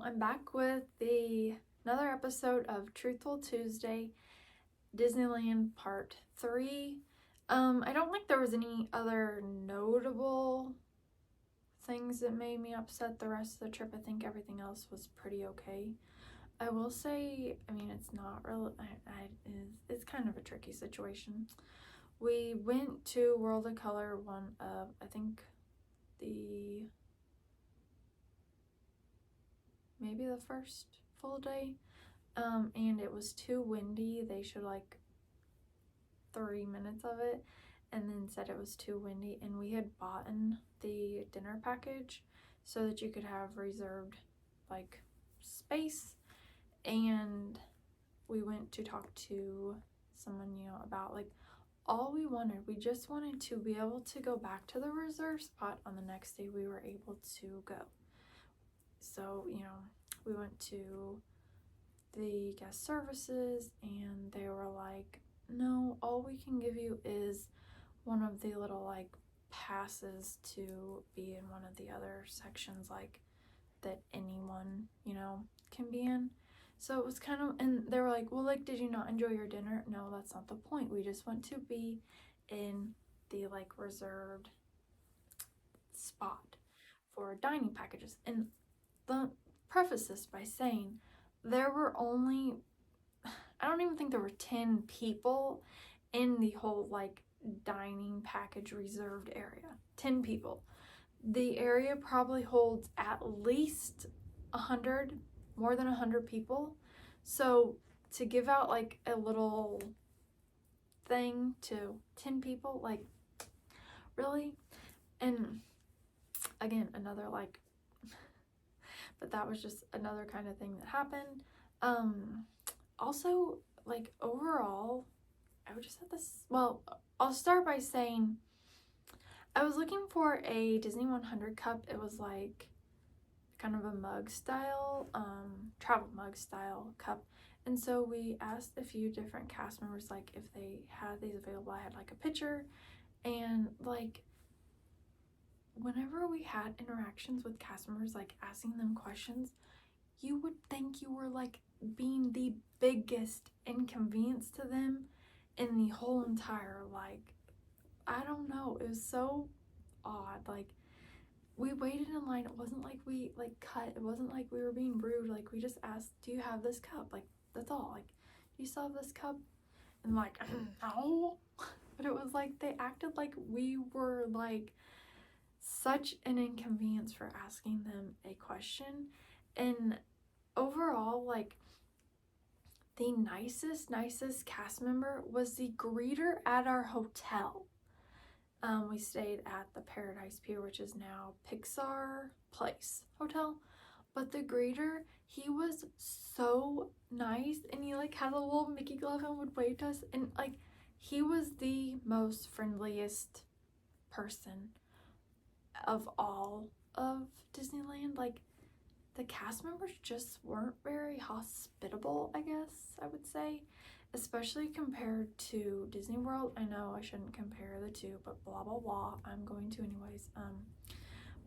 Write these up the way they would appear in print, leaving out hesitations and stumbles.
I'm back with another episode of Truthful Tuesday, Disneyland Part 3. I don't think there was any other notable things that made me upset the rest of the trip. I think everything else was pretty okay. I will say, it's not really, it's kind of a tricky situation. We went to World of Color one of, I think, maybe the first full day, and it was too windy. They showed like 3 minutes of it and then said it was too windy, and we had bought the dinner package so that you could have reserved like space, and we went to talk to someone about like all we just wanted to be able to go back to the reserve spot on the next day we were able to go. So, we went to the guest services and they were like, no, all we can give you is one of the little like passes to be in one of the other sections, like that anyone, can be in. So it was kind of, and they were like, well, like, did you not enjoy your dinner? No, that's not the point. We just want to be in the like reserved spot for dining packages. And preface this by saying there were only, I don't even think there were 10 people in the whole like dining package reserved area. 10 people. The area probably holds at least 100, more than 100 people. So to give out like a little thing to 10 people, like, really? And again, another like, but that was just another kind of thing that happened. Also, like, overall, I would just have this, well, I'll start by saying I was looking for a Disney 100 cup. It was like kind of a mug style, travel mug style cup. And so we asked a few different cast members, like, if they had these available. I had like a picture, and like, whenever we had interactions with cast members, like asking them questions, you would think you were like being the biggest inconvenience to them in the whole entire, like, I don't know, it was so odd. Like, we waited in line. It wasn't like we like cut, it wasn't like we were being rude. Like, we just asked, do you have this cup? Like, that's all. Like, do you still have this cup? And like, no. But it was like they acted like we were like such an inconvenience for asking them a question. And overall, like, the nicest cast member was the greeter at our hotel. We stayed at the Paradise Pier, which is now Pixar Place Hotel. But the greeter, he was so nice, and he like had a little Mickey glove and would wave to us, and like, he was the most friendliest person of all of Disneyland. Like, the cast members just weren't very hospitable, I guess I would say, especially compared to Disney World. I know I shouldn't compare the two, but blah blah blah, I'm going to anyways.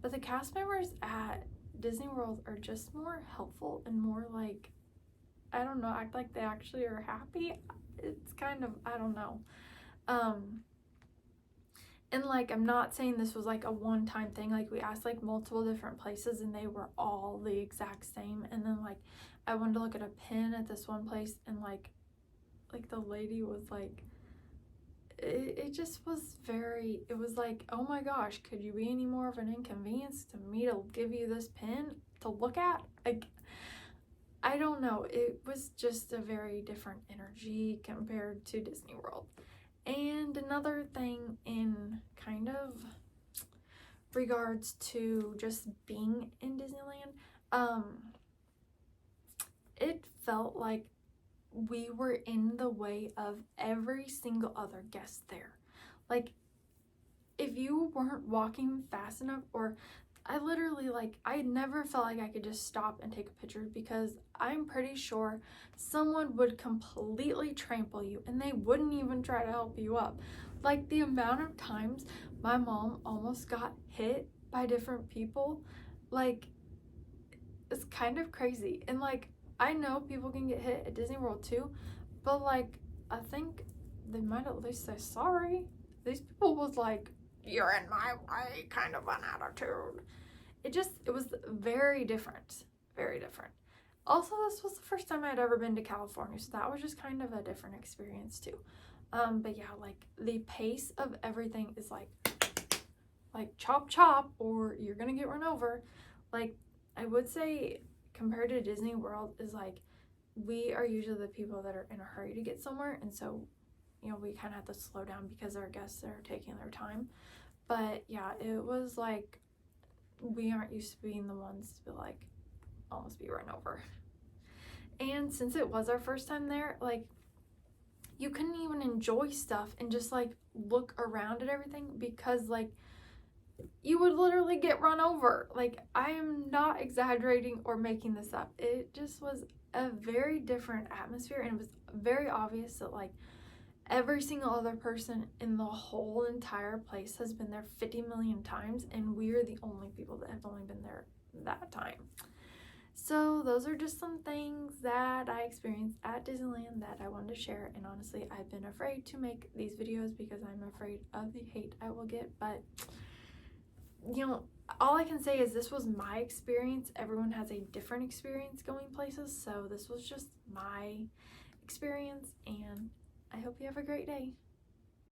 But the cast members at Disney World are just more helpful and more like, I don't know, act like they actually are happy. It's kind of, I don't know. And like, I'm not saying this was like a one-time thing. Like, we asked like multiple different places and they were all the exact same. And then like, I wanted to look at a pin at this one place, and like the lady was like, it just was very, it was like, oh my gosh, could you be any more of an inconvenience to me to give you this pin to look at? Like, I don't know, it was just a very different energy compared to Disney World. And another thing in kind of regards to just being in Disneyland, it felt like we were in the way of every single other guest there. Like, if you weren't walking fast enough, or I literally, like, I never felt like I could just stop and take a picture, because I'm pretty sure someone would completely trample you and they wouldn't even try to help you up. Like, the amount of times my mom almost got hit by different people, like, it's kind of crazy. And like, I know people can get hit at Disney World too, but like, I think they might at least say sorry. These people was like, "You're in my way," kind of an attitude. It was very different. Very different. Also, this was the first time I'd ever been to California, so that was just kind of a different experience too. But yeah, like the pace of everything is like chop chop or you're gonna get run over. Like, I would say compared to Disney World is like, we are usually the people that are in a hurry to get somewhere, and so, you know, we kind of have to slow down because our guests are taking their time. But yeah, it was like, we aren't used to being the ones to be like, almost be run over. And since it was our first time there, like, you couldn't even enjoy stuff and just like look around at everything because like you would literally get run over. Like, I am not exaggerating or making this up. It just was a very different atmosphere, and it was very obvious that like every single other person in the whole entire place has been there 50 million times, and we're the only people that have only been there that time. So those are just some things that I experienced at Disneyland that I wanted to share. And honestly, I've been afraid to make these videos because I'm afraid of the hate I will get. But, you know, all I can say is this was my experience. Everyone has a different experience going places, so this was just my experience, and I hope you have a great day.